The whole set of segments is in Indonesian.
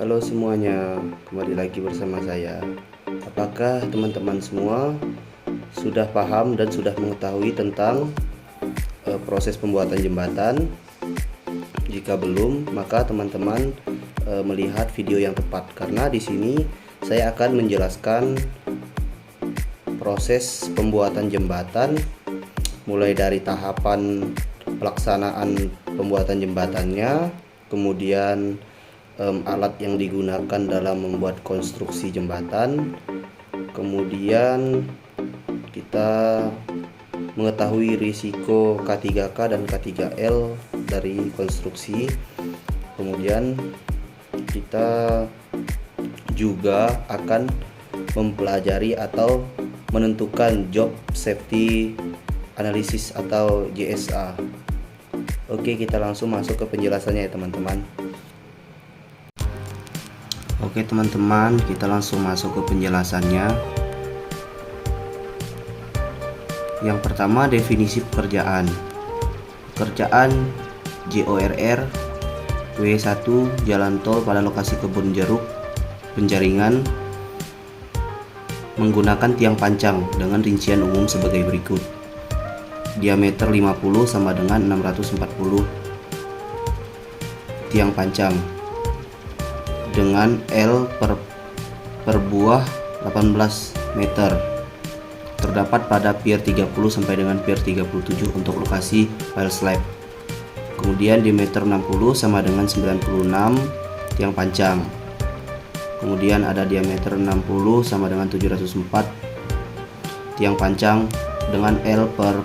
Halo semuanya, kembali lagi bersama saya. Apakah teman-teman semua sudah paham dan sudah mengetahui tentang proses pembuatan jembatan? Jika belum, maka teman-teman melihat video yang tepat, karena di sini saya akan menjelaskan proses pembuatan jembatan mulai dari tahapan pelaksanaan pembuatan jembatannya, kemudian alat yang digunakan dalam membuat konstruksi jembatan, kemudian kita mengetahui risiko K3K dan K3L dari konstruksi, kemudian kita juga akan mempelajari atau menentukan job safety analysis atau JSA. Oke, kita langsung masuk ke penjelasannya ya teman-teman. Oke teman-teman, kita langsung masuk ke penjelasannya. Yang pertama, definisi pekerjaan. Pekerjaan JORR W1 jalan tol pada lokasi kebun jeruk Penjaringan menggunakan tiang pancang dengan rincian umum sebagai berikut. Diameter 50 sama dengan 640 tiang pancang dengan L per buah 18 meter. Terdapat pada pier 30 sampai dengan pier 37 untuk lokasi pile slab. Kemudian diameter 60 sama dengan 96 tiang pancang. Kemudian ada diameter 60 sama dengan 704 tiang pancang dengan L per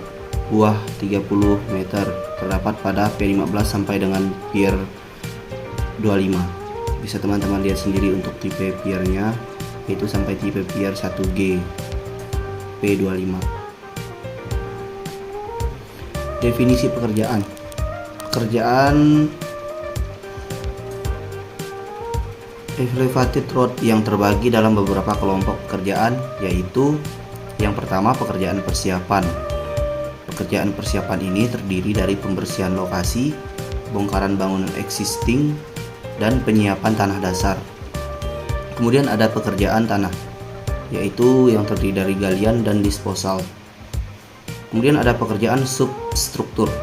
buah 30 meter. Terdapat pada P15 sampai dengan pier 25. Bisa teman-teman lihat sendiri untuk tipe piernya, yaitu sampai tipe pier 1G P25. Definisi pekerjaan. Pekerjaan elevated road yang terbagi dalam beberapa kelompok pekerjaan, yaitu yang pertama, pekerjaan persiapan. Pekerjaan persiapan ini terdiri dari pembersihan lokasi, bongkaran bangunan existing, dan penyiapan tanah dasar. Kemudian ada pekerjaan tanah, yaitu yang terdiri dari galian dan disposal. Kemudian ada pekerjaan substruktur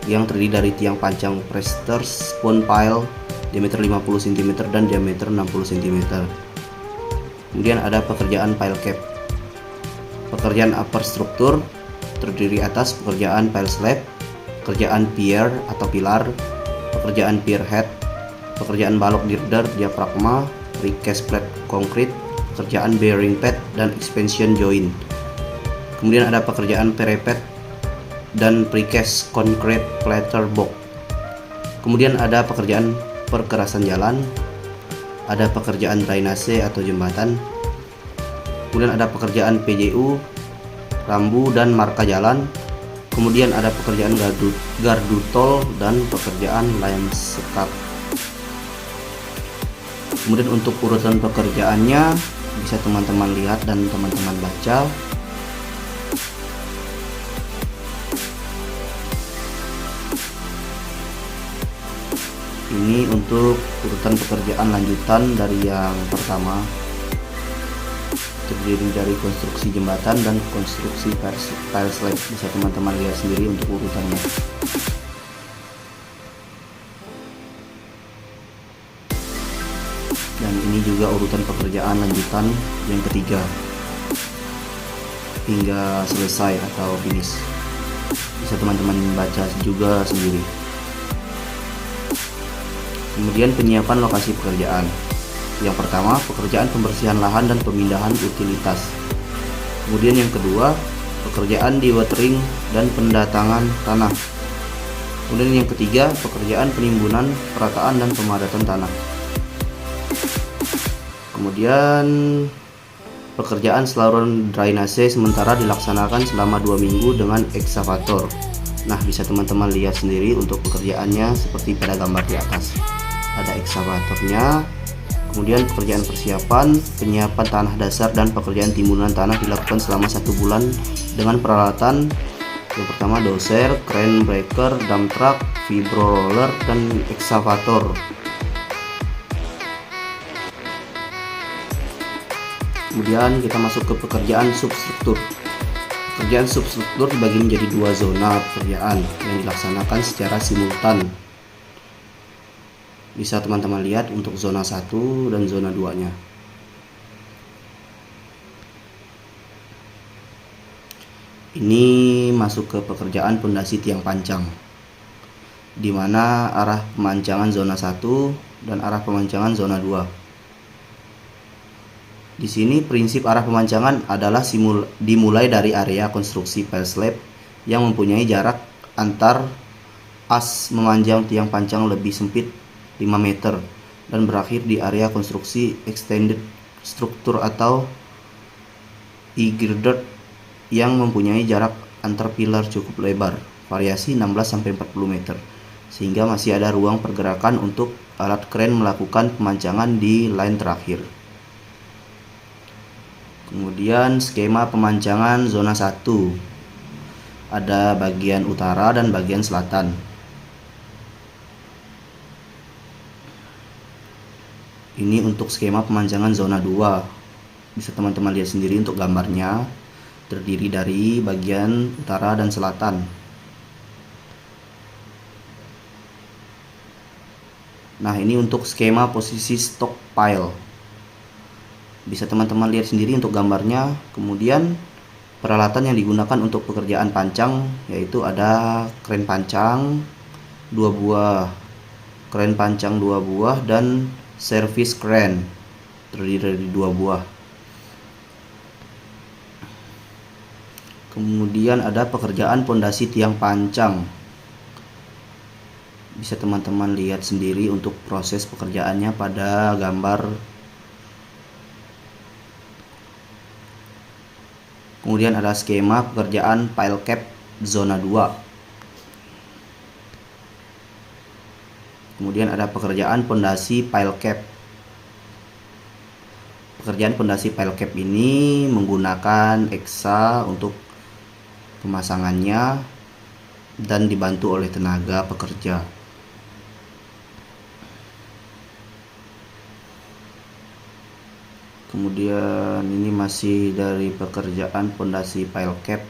yang terdiri dari tiang pancang presters, spoon pile diameter 50 cm dan diameter 60 cm. Kemudian ada pekerjaan pile cap. Pekerjaan upper struktur terdiri atas pekerjaan pile slab, pekerjaan pier atau pilar, pekerjaan pier head, pekerjaan balok girder diafragma, precast plate konkrit, pekerjaan bearing pad dan expansion joint. Kemudian ada pekerjaan parapet dan precast concrete plater box. Kemudian ada pekerjaan perkerasan jalan, ada pekerjaan drainase atau jembatan. Kemudian ada pekerjaan PJU, rambu dan marka jalan. Kemudian ada pekerjaan gardu tol dan pekerjaan landscape. Kemudian untuk urutan pekerjaannya bisa teman-teman lihat dan teman-teman baca. Ini untuk urutan pekerjaan lanjutan dari yang pertama, terdiri dari konstruksi jembatan dan konstruksi pile slab. Bisa teman-teman lihat sendiri untuk urutannya. Dan ini juga urutan pekerjaan lanjutan yang ketiga hingga selesai atau finish. Bisa teman-teman baca juga sendiri. Kemudian penyiapan lokasi pekerjaan. Yang pertama, pekerjaan pembersihan lahan dan pemindahan utilitas. Kemudian yang kedua, pekerjaan dewatering dan pendatangan tanah. Kemudian yang ketiga, pekerjaan penimbunan, perataan dan pemadatan tanah. Kemudian pekerjaan saluran drainase sementara dilaksanakan selama 2 minggu dengan ekskavator. Nah, bisa teman-teman lihat sendiri untuk pekerjaannya seperti pada gambar di atas. Ada ekskavatornya. Kemudian pekerjaan persiapan, penyiapan tanah dasar dan pekerjaan timbunan tanah dilakukan selama 1 bulan dengan peralatan yang pertama dozer, crane breaker, dump truck, vibro roller dan ekskavator. Kemudian kita masuk ke pekerjaan substruktur. Pekerjaan substruktur dibagi menjadi dua zona pekerjaan yang dilaksanakan secara simultan. Bisa teman-teman lihat untuk zona 1 dan zona 2-nya. Ini masuk ke pekerjaan pondasi tiang pancang, di mana arah pemancangan zona 1 dan arah pemancangan zona 2. Di sini prinsip arah pemancangan adalah dimulai dari area konstruksi pile slab yang mempunyai jarak antar as memanjang tiang pancang lebih sempit 5 meter dan berakhir di area konstruksi extended struktur atau e-girder yang mempunyai jarak antar pilar cukup lebar, variasi 16-40 meter, sehingga masih ada ruang pergerakan untuk alat kren melakukan pemancangan di line terakhir. Kemudian skema pemancangan zona 1. Ada bagian utara dan bagian selatan. Ini untuk skema pemancangan zona 2. Bisa teman-teman lihat sendiri untuk gambarnya. Terdiri dari bagian utara dan selatan. Nah, ini untuk skema posisi stockpile. Bisa teman-teman lihat sendiri untuk gambarnya. Kemudian peralatan yang digunakan untuk pekerjaan pancang yaitu ada kren pancang 2 buah, kren pancang 2 buah, dan service kren terdiri dari 2 buah. Kemudian ada pekerjaan pondasi tiang pancang. Bisa teman-teman lihat sendiri untuk proses pekerjaannya pada gambar. Kemudian ada skema pekerjaan pile cap zona 2. Kemudian ada pekerjaan pondasi pile cap. Pekerjaan pondasi pile cap ini menggunakan eksa untuk pemasangannya dan dibantu oleh tenaga pekerja. Kemudian ini masih dari pekerjaan pondasi pile cap.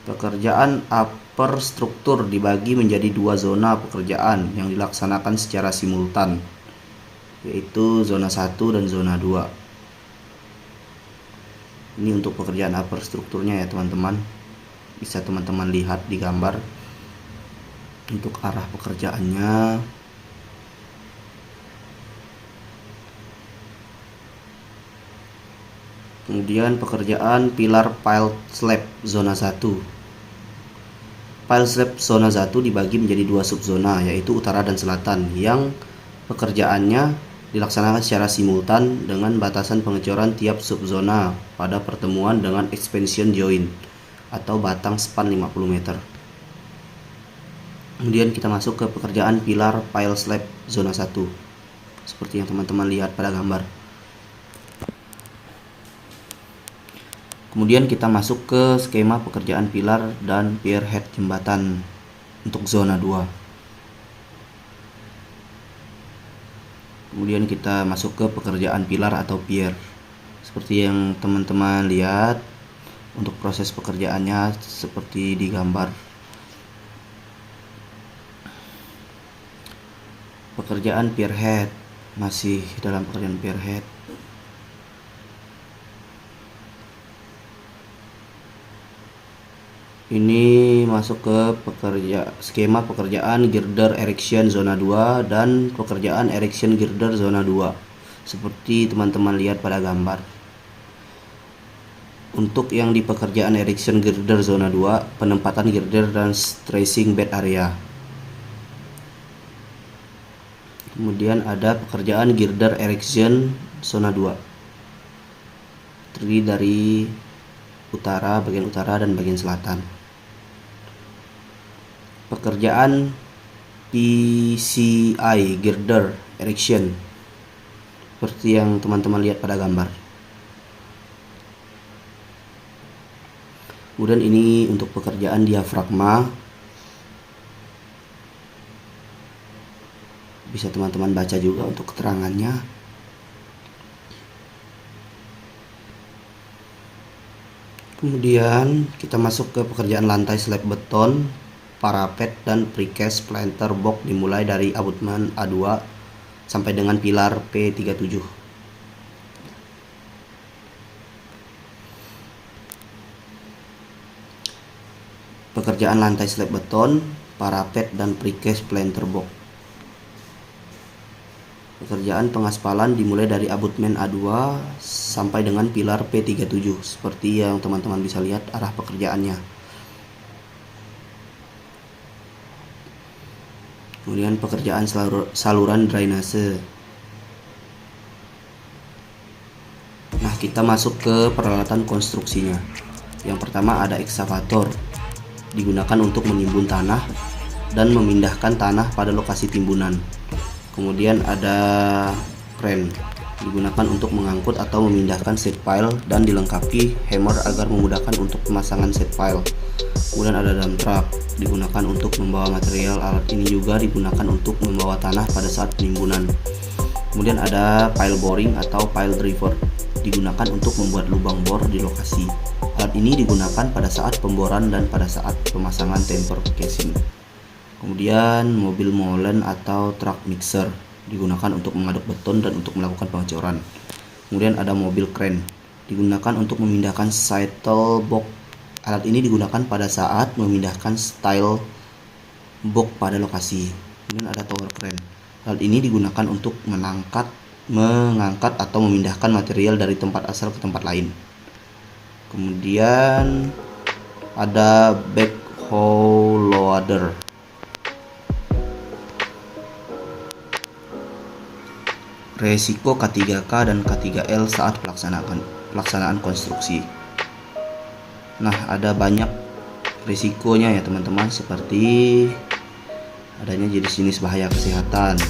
Pekerjaan upper struktur dibagi menjadi dua zona pekerjaan yang dilaksanakan secara simultan, yaitu zona 1 dan zona 2. Ini untuk pekerjaan upper strukturnya ya teman-teman. Bisa teman-teman lihat di gambar. Untuk arah pekerjaannya, kemudian pekerjaan pilar pile slab zona 1. Pile slab zona 1 dibagi menjadi dua subzona, yaitu utara dan selatan, yang pekerjaannya dilaksanakan secara simultan dengan batasan pengecoran tiap subzona pada pertemuan dengan expansion joint atau batang span 50 meter. Kemudian kita masuk ke pekerjaan pilar pile slab zona 1, seperti yang teman-teman lihat pada gambar. Kemudian kita masuk ke skema pekerjaan pilar dan pier head jembatan untuk zona 2. Kemudian kita masuk ke pekerjaan pilar atau pier. Seperti yang teman-teman lihat untuk proses pekerjaannya seperti di gambar. Pekerjaan pier head, masih dalam pekerjaan pier head. Ini masuk ke skema pekerjaan girder erection zona 2 dan pekerjaan erection girder zona 2, seperti teman-teman lihat pada gambar. Untuk yang di pekerjaan erection girder zona 2, penempatan girder dan stressing bed area. Kemudian ada pekerjaan girder erection zona 2, terdiri dari bagian utara dan bagian selatan. Pekerjaan PCI girder erection, seperti yang teman-teman lihat pada gambar. Kemudian ini untuk pekerjaan diafragma. Bisa teman-teman baca juga untuk keterangannya. Kemudian kita masuk ke pekerjaan lantai slab beton, parapet, dan precast planter box dimulai dari abutmen A2 sampai dengan pilar P37. Pekerjaan lantai slab beton, parapet, dan precast planter box. Pekerjaan pengaspalan dimulai dari abutmen A2 sampai dengan pilar P37, seperti yang teman-teman bisa lihat arah pekerjaannya. Kemudian pekerjaan saluran drainase. Nah, kita masuk ke peralatan konstruksinya. Yang pertama ada ekskavator, digunakan untuk menimbun tanah dan memindahkan tanah pada lokasi timbunan. Kemudian ada crane, digunakan untuk mengangkut atau memindahkan set pile dan dilengkapi hammer agar memudahkan untuk pemasangan set pile. Kemudian ada dump truck, digunakan untuk membawa material. Alat ini juga digunakan untuk membawa tanah pada saat penimbunan. Kemudian ada pile boring atau pile driver, digunakan untuk membuat lubang bor di lokasi. Alat ini digunakan pada saat pemboran dan pada saat pemasangan temper casing. Kemudian mobil molen atau truck mixer, digunakan untuk mengaduk beton dan untuk melakukan pengecoran. Kemudian ada mobil crane, digunakan untuk memindahkan shuttle box. Alat ini digunakan pada saat memindahkan style box pada lokasi. Kemudian ada tower crane. Alat ini digunakan untuk mengangkat atau memindahkan material dari tempat asal ke tempat lain. Kemudian ada backhoe loader, resiko K3K dan K3L saat pelaksanaan konstruksi. Nah, ada banyak risikonya ya teman-teman, seperti adanya jenis-jenis bahaya kesehatan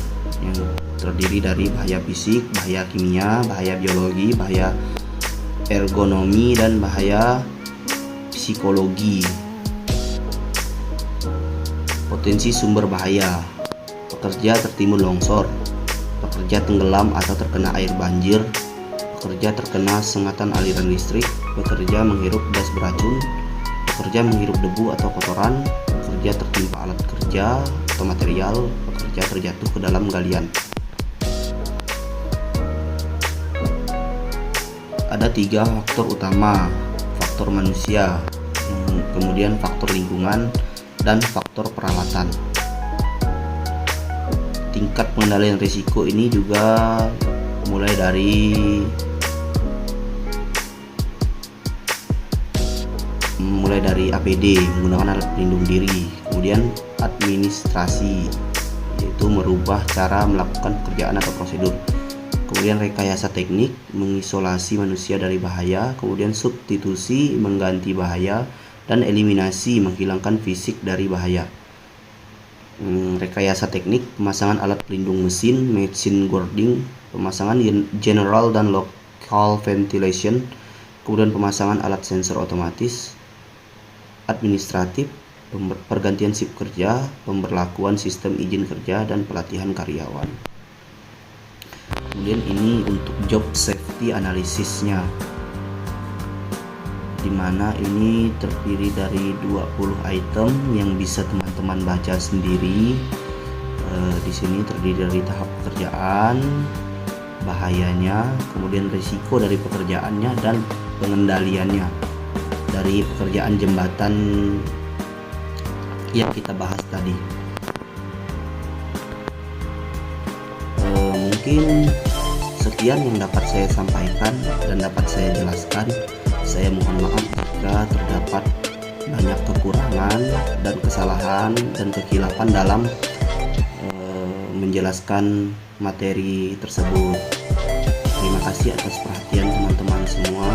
yang terdiri dari bahaya fisik, bahaya kimia, bahaya biologi, bahaya ergonomi, dan bahaya psikologi. Potensi sumber bahaya: pekerja tertimbun longsor, pekerja tenggelam atau terkena air banjir, pekerja terkena sengatan aliran listrik, pekerja menghirup gas beracun, pekerja menghirup debu atau kotoran, pekerja tertimpa alat kerja atau material, pekerja terjatuh ke dalam galian. Ada 3 faktor utama: faktor manusia, kemudian faktor lingkungan, dan faktor peralatan. Tingkat pengendalian risiko ini juga mulai dari APD, menggunakan alat pelindung diri. Kemudian administrasi, yaitu merubah cara melakukan pekerjaan atau prosedur. Kemudian rekayasa teknik, mengisolasi manusia dari bahaya. Kemudian substitusi, mengganti bahaya. Dan eliminasi, menghilangkan fisik dari bahaya. Rekayasa teknik, pemasangan alat pelindung mesin, machine guarding, pemasangan general dan local ventilation, kemudian pemasangan alat sensor otomatis. Administratif, pergantian sip kerja, pemberlakuan sistem izin kerja, dan pelatihan karyawan. Kemudian ini untuk job safety analisisnya, dimana ini terdiri dari 20 item yang bisa teman-teman baca sendiri. Di sini terdiri dari tahap pekerjaan, bahayanya, kemudian risiko dari pekerjaannya, dan pengendaliannya dari pekerjaan jembatan yang kita bahas tadi. Mungkin sekian yang dapat saya sampaikan dan dapat saya jelaskan. Saya mohon maaf jika terdapat banyak kekurangan dan kesalahan dan kekhilafan dalam menjelaskan materi tersebut. Terima kasih atas perhatian teman-teman semua.